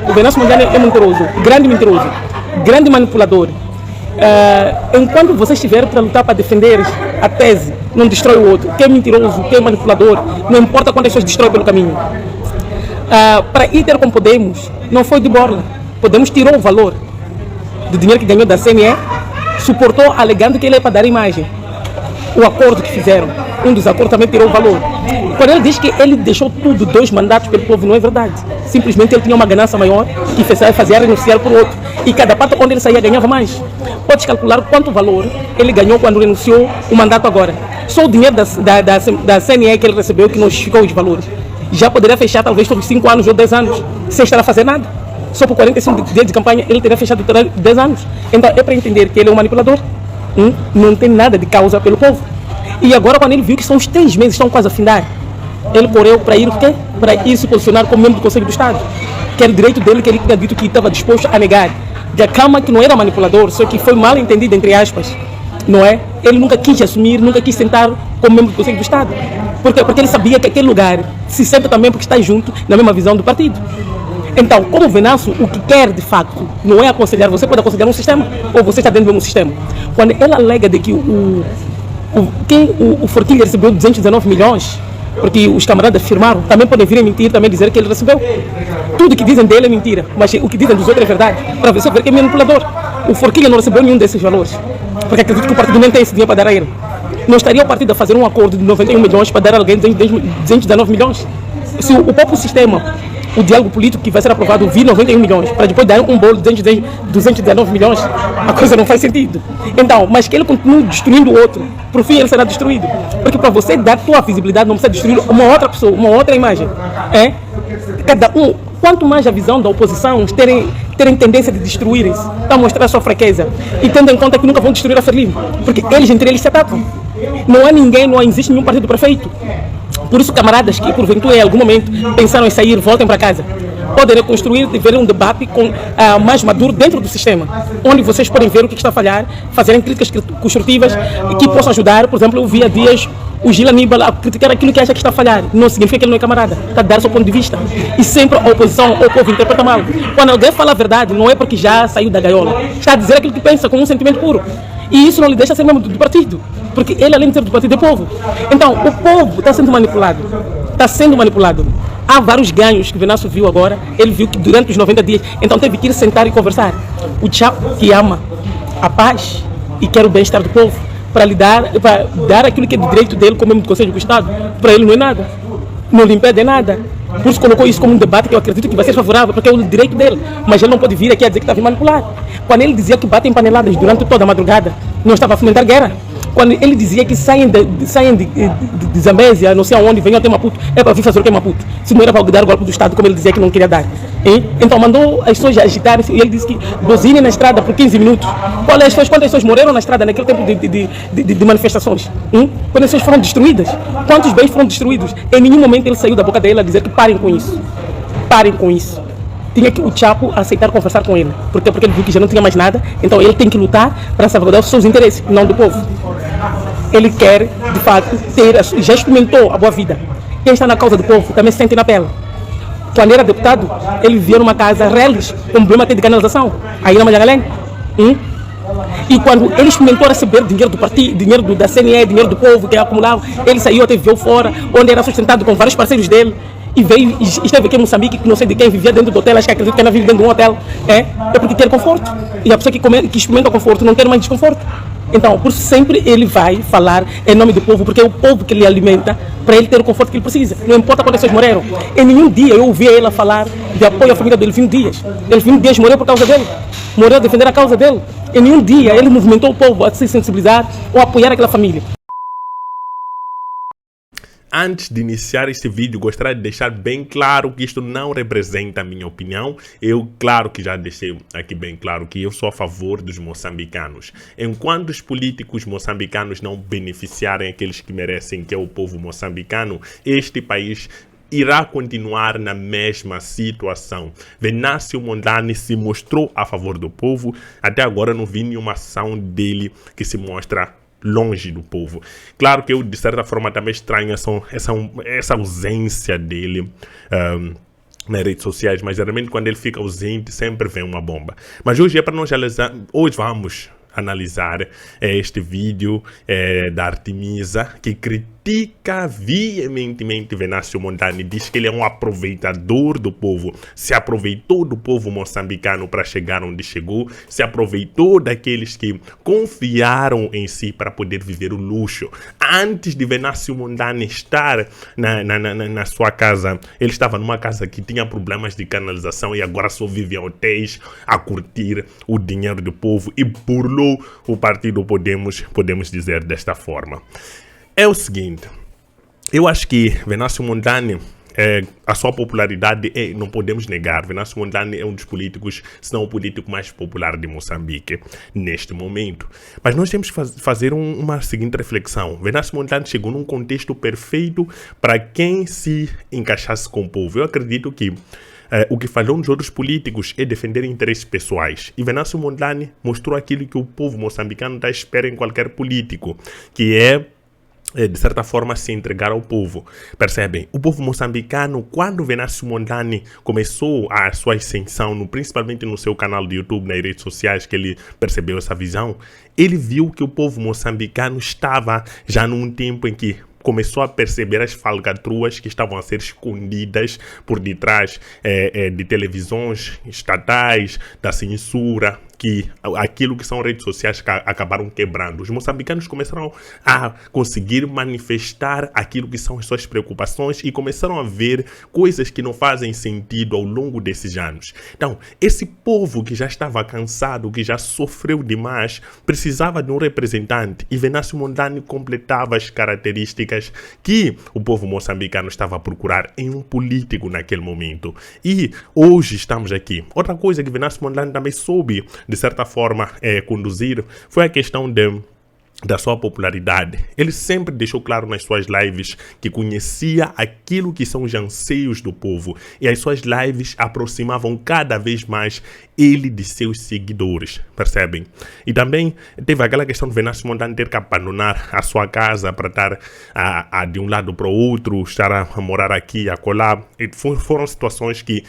O Venâncio Mondlane é mentiroso, grande manipulador. Enquanto você estiver para lutar para defender a tese, não destrói o outro. Quem é mentiroso, quem é manipulador, não importa quantas pessoas destrói pelo caminho. Para ir ter com Podemos, não foi de borla. Podemos tirou o valor do dinheiro que ganhou da CNE, suportou alegando que ele é para dar imagem. O acordo que fizeram, um dos acordos também tirou o valor. Quando ele diz que ele deixou tudo, 2 mandatos pelo povo, não é verdade. Simplesmente ele tinha uma ganância maior e fazia renunciar por outro. E cada pato onde ele saía ganhava mais. Podes calcular quanto valor ele ganhou quando renunciou o mandato agora. Só o dinheiro da CNE que ele recebeu que não justificou os valores. Já poderia fechar talvez por 5 anos ou 10 anos, sem estar a fazer nada. Só por 45 dias de campanha ele teria fechado 10 anos. Então é para entender que ele é um manipulador. Não tem nada de causa pelo povo. E agora quando ele viu que são os 3 meses, estão quase a findar, ele correu para ir o quê? Para ir se posicionar como membro do Conselho do Estado. Que era o direito dele, que ele tinha dito que estava disposto a negar. De Cama que não era manipulador, só que foi mal entendido, entre aspas. Não é? Ele nunca quis assumir, nunca quis sentar como membro do Conselho do Estado. Por quê? Porque ele sabia que aquele lugar se senta também porque está junto na mesma visão do partido. Então, como Venâncio, o que quer de facto não é aconselhar, você pode aconselhar um sistema, ou você está dentro do mesmo sistema. Quando ele alega de que o Forquilha recebeu 219 milhões, porque os camaradas firmaram, também podem vir a mentir, também dizer que ele recebeu. Tudo que dizem dele é mentira, mas o que dizem dos outros é verdade, para você ver que é manipulador. O Forquilha não recebeu nenhum desses valores, porque acredito que o partido nem tem esse dinheiro para dar a ele. Não estaria o partido a fazer um acordo de 91 milhões para dar a alguém 219 milhões? Se o próprio sistema, o diálogo político que vai ser aprovado vir 91 milhões, para depois dar um bolo de 219 milhões, a coisa não faz sentido. Então, mas que ele continue destruindo o outro, por fim ele será destruído. Porque para você dar tua visibilidade, não precisa destruir uma outra pessoa, uma outra imagem. Cada um, quanto mais a visão da oposição terem tendência de destruírem-se, a mostrar a sua fraqueza, e tendo em conta que nunca vão destruir a Frelimo, porque eles entre eles se atacam. Não há ninguém, não existe nenhum partido prefeito. Por isso, camaradas que porventura em algum momento pensaram em sair, voltem para casa. Podem reconstruir e ver um debate mais maduro dentro do sistema, onde vocês podem ver o que está a falhar, fazerem críticas construtivas que possam ajudar. Por exemplo, eu vi há dias o Gil Aníbal a criticar aquilo que acha que está a falhar. Não significa que ele não é camarada, está a dar seu ponto de vista. E sempre a oposição ou o povo interpreta mal. Quando alguém fala a verdade, não é porque já saiu da gaiola, está a dizer aquilo que pensa com um sentimento puro. E isso não lhe deixa ser membro do partido, porque ele, além de ser do partido, é povo. Então, o povo está sendo manipulado. Está sendo manipulado. Há vários ganhos que o Venâncio viu agora. Ele viu que durante os 90 dias, então teve que ir sentar e conversar. O Chapo que ama a paz e quer o bem-estar do povo, para dar aquilo que é do direito dele como membro do Conselho do Estado, para ele não é nada. Não lhe impede nada. Por isso colocou isso como um debate que eu acredito que vai ser favorável, porque é o direito dele. Mas ele não pode vir aqui a dizer que estava manipular. Quando ele dizia que batem paneladas durante toda a madrugada, não estava a fomentar guerra. Quando ele dizia que saem de Zambésia, não sei aonde, venham até Maputo, é para vir fazer o que é Maputo. Se não era para dar o golpe do Estado, como ele dizia que não queria dar. Então mandou as pessoas agitarem-se e ele disse que buzinem na estrada por 15 minutos. Quantas pessoas morreram na estrada naquele tempo de manifestações? Quando as pessoas foram destruídas? Quantos bens foram destruídos? Em nenhum momento ele saiu da boca dele a dizer que parem com isso. Parem com isso. Tinha que o Chapo aceitar conversar com ele. Porque ele viu que já não tinha mais nada, então ele tem que lutar para salvaguardar os seus interesses, não do povo. Ele quer, de fato, já experimentou a boa vida. Quem está na causa do povo também se sente na pele. Quando era deputado, ele vivia numa casa reles, com problema até de canalização, aí na Magalhães. E quando ele experimentou receber dinheiro do partido, dinheiro da CNE, dinheiro do povo que acumulava, ele saiu até viveu fora, onde era sustentado com vários parceiros dele. E veio, esteve aqui em Moçambique, que não sei de quem, vivia dentro do hotel, acho que acredito que ainda vive dentro de um hotel. É porque quer conforto. E a pessoa que experimenta o conforto não quer mais desconforto. Então, por isso sempre ele vai falar em nome do povo, porque é o povo que ele alimenta para ele ter o conforto que ele precisa. Não importa quantas pessoas morreram. Em nenhum dia eu ouvi ele falar de apoio à família do Elfino Dias. Elfino Dias morreu por causa dele. Morreu a defender a causa dele. Em nenhum dia ele movimentou o povo a se sensibilizar ou a apoiar aquela família. Antes de iniciar este vídeo, gostaria de deixar bem claro que isto não representa a minha opinião. Eu, claro que já deixei aqui bem claro que eu sou a favor dos moçambicanos. Enquanto os políticos moçambicanos não beneficiarem aqueles que merecem, que é o povo moçambicano, este país irá continuar na mesma situação. Venâncio Mondlane se mostrou a favor do povo. Até agora não vi nenhuma ação dele que se mostra longe do povo. Claro que eu, de certa forma, também estranho essa ausência dele nas redes sociais, mas geralmente quando ele fica ausente sempre vem uma bomba. Mas hoje é para nós analisar, hoje vamos analisar este vídeo da Artemisa, que critica veementemente Venancio Mondlane, diz que ele é um aproveitador do povo, se aproveitou do povo moçambicano para chegar onde chegou, se aproveitou daqueles que confiaram em si para poder viver o luxo. Antes de Venancio Mondlane estar na sua casa, ele estava numa casa que tinha problemas de canalização e agora só vive em hotéis a curtir o dinheiro do povo e burlou o partido podemos dizer desta forma. É o seguinte, eu acho que Venancio Mondlane, a sua popularidade não podemos negar. Venancio Mondlane é um dos políticos, se não o político mais popular de Moçambique neste momento. Mas nós temos que fazer uma seguinte reflexão. Venancio Mondlane chegou num contexto perfeito para quem se encaixasse com o povo. Eu acredito que o que falhou nos outros políticos é defender interesses pessoais. E Venancio Mondlane mostrou aquilo que o povo moçambicano está à espera em qualquer político, que é de certa forma se entregar ao povo. Percebem? O povo moçambicano, quando Venancio Mondlane começou a sua ascensão, principalmente no seu canal de YouTube, nas redes sociais, que ele percebeu essa visão, ele viu que o povo moçambicano estava já num tempo em que começou a perceber as falcatruas que estavam a ser escondidas por detrás de televisões estatais, da censura, que aquilo que são redes sociais que acabaram quebrando. Os moçambicanos começaram a conseguir manifestar aquilo que são as suas preocupações e começaram a ver coisas que não fazem sentido ao longo desses anos. Então, esse povo que já estava cansado, que já sofreu demais, precisava de um representante, e Venancio Mondlane completava as características que o povo moçambicano estava a procurar em um político naquele momento. E hoje estamos aqui. Outra coisa que Venancio Mondlane também soube de certa forma conduzir foi a questão da sua popularidade. Ele sempre deixou claro nas suas lives que conhecia aquilo que são os anseios do povo, e as suas lives aproximavam cada vez mais ele de seus seguidores, percebem? E também teve aquela questão de Venancio Mondlane ter que abandonar a sua casa para estar de um lado para o outro, estar a morar aqui e acolá. Foram situações que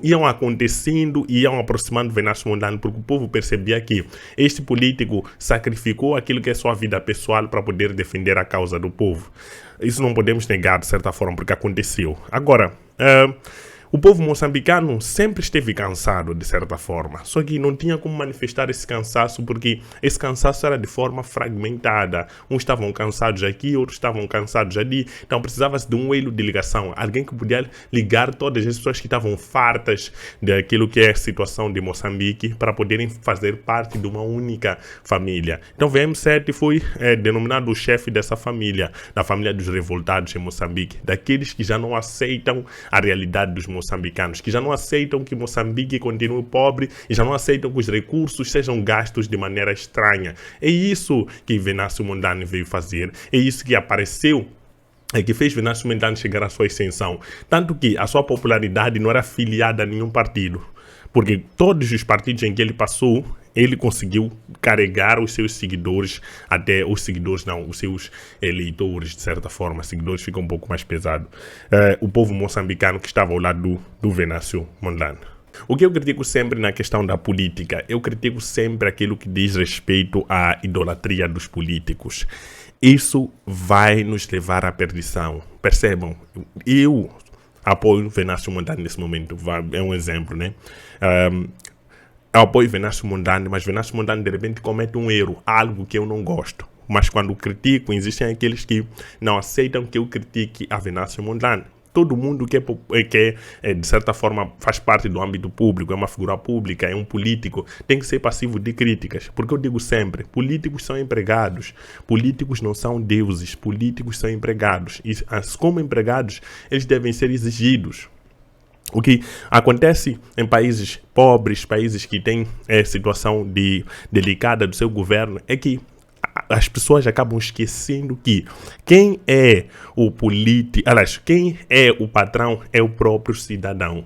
iam acontecendo e iam aproximando Venancio Mondlane, porque o povo percebia que este político sacrificou aquilo que é sua vida pessoal para poder defender a causa do povo. Isso não podemos negar, de certa forma, porque aconteceu. Agora, o povo moçambicano sempre esteve cansado, de certa forma. Só que não tinha como manifestar esse cansaço, porque esse cansaço era de forma fragmentada. Uns estavam cansados aqui, outros estavam cansados ali. Então precisava-se de um elo de ligação. Alguém que podia ligar todas as pessoas que estavam fartas daquilo que é a situação de Moçambique, para poderem fazer parte de uma única família. Então o VM7 foi denominado o chefe dessa família, da família dos revoltados em Moçambique. Daqueles que já não aceitam a realidade dos moçambicanos, que já não aceitam que Moçambique continue pobre e já não aceitam que os recursos sejam gastos de maneira estranha. É isso que Venancio Mondlane veio fazer, é isso que apareceu, que fez Venancio Mondlane chegar à sua ascensão. Tanto que a sua popularidade não era afiliada a nenhum partido, porque todos os partidos em que ele passou, ele conseguiu carregar os seus seguidores, até os seguidores não, os seus eleitores, de certa forma. Seguidores fica um pouco mais pesado. O povo moçambicano que estava ao lado do Venancio Mondlane. O que eu critico sempre na questão da política, eu critico sempre aquilo que diz respeito à idolatria dos políticos. Isso vai nos levar à perdição. Percebam, eu apoio Venancio Mondlane nesse momento, é um exemplo, né? Eu apoio Venancio Mondlane, mas Venancio Mondlane de repente comete um erro, algo que eu não gosto. Mas quando critico, existem aqueles que não aceitam que eu critique a Venancio Mondlane. Todo mundo que de certa forma faz parte do âmbito público, é uma figura pública, é um político, tem que ser passivo de críticas. Porque eu digo sempre, políticos são empregados, políticos não são deuses, políticos são empregados. E como empregados, eles devem ser exigidos. O que acontece em países pobres, países que têm situação delicada do seu governo, é que as pessoas acabam esquecendo que quem é o político, aliás, quem é o patrão é o próprio cidadão.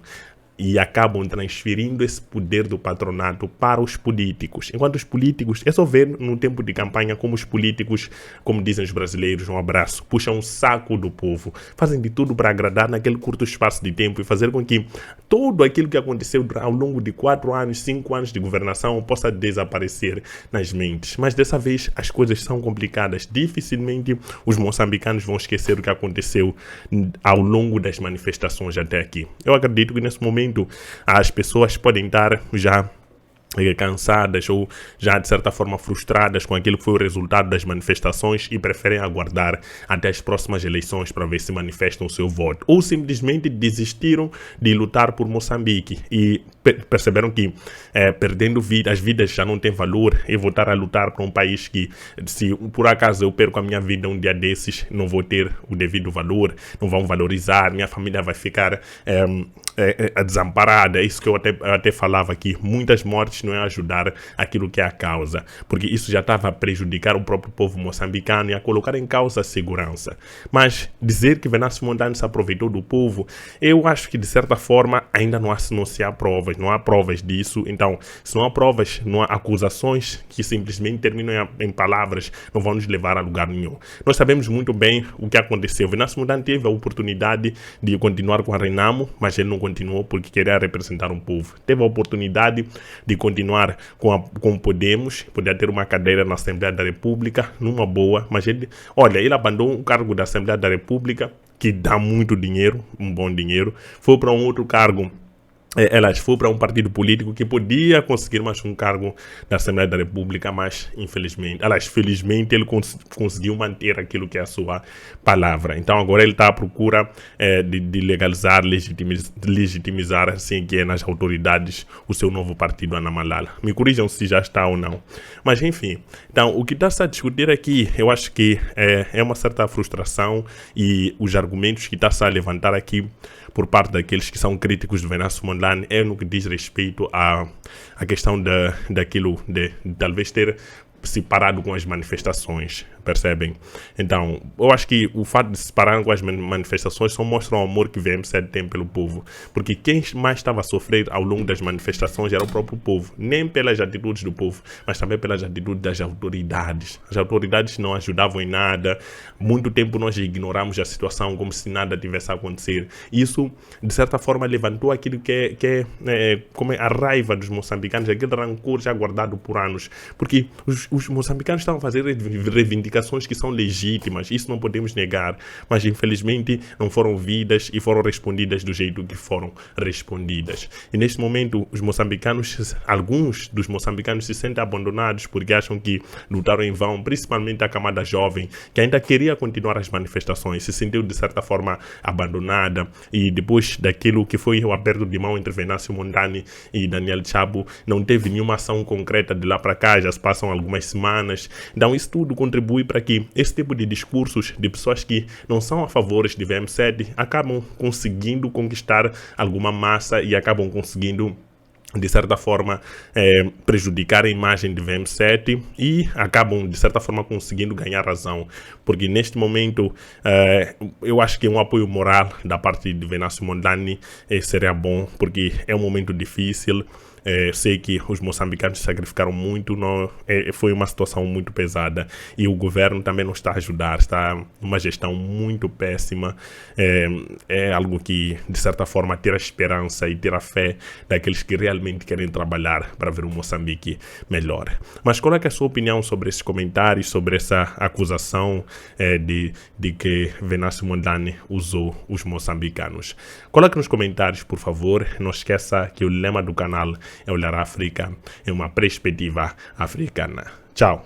e acabam transferindo esse poder do patronato para os políticos. Enquanto os políticos, é só ver no tempo de campanha como os políticos, como dizem os brasileiros, um abraço, puxam um saco do povo, fazem de tudo para agradar naquele curto espaço de tempo e fazer com que tudo aquilo que aconteceu ao longo de 4 anos, 5 anos de governação possa desaparecer nas mentes. Mas dessa vez as coisas são complicadas. Dificilmente os moçambicanos vão esquecer o que aconteceu ao longo das manifestações até aqui. Eu acredito que nesse momento as pessoas podem estar já cansadas ou já de certa forma frustradas com aquilo que foi o resultado das manifestações e preferem aguardar até as próximas eleições para ver se manifestam o seu voto, ou simplesmente desistiram de lutar por Moçambique e perceberam que perdendo as vidas já não tem valor e voltar a lutar para um país que, se por acaso eu perco a minha vida um dia desses, não vou ter o devido valor, não vão valorizar, minha família vai ficar desamparada. É isso que eu até falava aqui, muitas mortes não é ajudar aquilo que é a causa, porque isso já estava a prejudicar o próprio povo moçambicano e a colocar em causa a segurança. Mas dizer que Venâncio Mondlane se aproveitou do povo, eu acho que de certa forma ainda não se há provas, não há provas disso. Então, se não há provas, não há acusações que simplesmente terminam em palavras, não vão nos levar a lugar nenhum. Nós sabemos muito bem o que aconteceu. Venâncio Mondlane teve a oportunidade de continuar com a Renamo, mas ele não continuou porque queria representar um povo. Teve a oportunidade de continuar com o Podemos, podia ter uma cadeira na Assembleia da República, numa boa, mas ele abandonou o cargo da Assembleia da República, que dá muito dinheiro, um bom dinheiro, foi para um outro cargo. Foi para um partido político que podia conseguir mais um cargo da Assembleia da República, mas felizmente ele conseguiu manter aquilo que é a sua palavra. Então agora ele está à procura de legalizar, legitimizar, assim que é nas autoridades, o seu novo partido Anamalala. Me corrijam se já está ou não. Mas enfim, então o que está-se a discutir aqui, eu acho que é uma certa frustração e os argumentos que está-se a levantar aqui por parte daqueles que são críticos do Venâncio Mondlane é no que diz respeito à questão daquilo de talvez ter se parado com as manifestações, percebem? Então, eu acho que o fato de se parar com as manifestações só mostra o amor que o VM7 tem pelo povo, porque quem mais estava a sofrer ao longo das manifestações era o próprio povo, nem pelas atitudes do povo, mas também pelas atitudes das autoridades. As autoridades não ajudavam em nada, muito tempo nós ignoramos a situação como se nada tivesse a acontecer. Isso, de certa forma, levantou aquilo que é como é a raiva dos moçambicanos, aquele rancor já guardado por anos, porque os moçambicanos estão a fazer reivindicações que são legítimas, isso não podemos negar, mas infelizmente não foram ouvidas e foram respondidas do jeito que foram respondidas. E neste momento, alguns dos moçambicanos se sentem abandonados porque acham que lutaram em vão, principalmente a camada jovem, que ainda queria continuar as manifestações, se sentiu de certa forma abandonada, e depois daquilo que foi o aperto de mão entre Venâncio Mondlane e Daniel Chapo, não teve nenhuma ação concreta de lá para cá, já se passam algumas semanas. Então isso tudo contribui para que esse tipo de discursos de pessoas que não são a favor de VM7 acabam conseguindo conquistar alguma massa e acabam conseguindo de certa forma prejudicar a imagem de VM7 e acabam de certa forma conseguindo ganhar razão, porque neste momento eu acho que um apoio moral da parte de Venâncio Mondlane seria bom, porque é um momento difícil. Sei que os moçambicanos se sacrificaram muito, foi uma situação muito pesada e o governo também não está a ajudar, está uma gestão muito péssima. É algo que de certa forma tira a esperança e tira a fé daqueles que realmente querem trabalhar para ver o Moçambique melhor. Mas qual é a sua opinião sobre esses comentários, sobre essa acusação de que Venâncio Mondlane usou os moçambicanos? Coloque nos comentários, por favor. Não esqueça que o lema do canal é olhar a África em uma perspectiva africana. Tchau!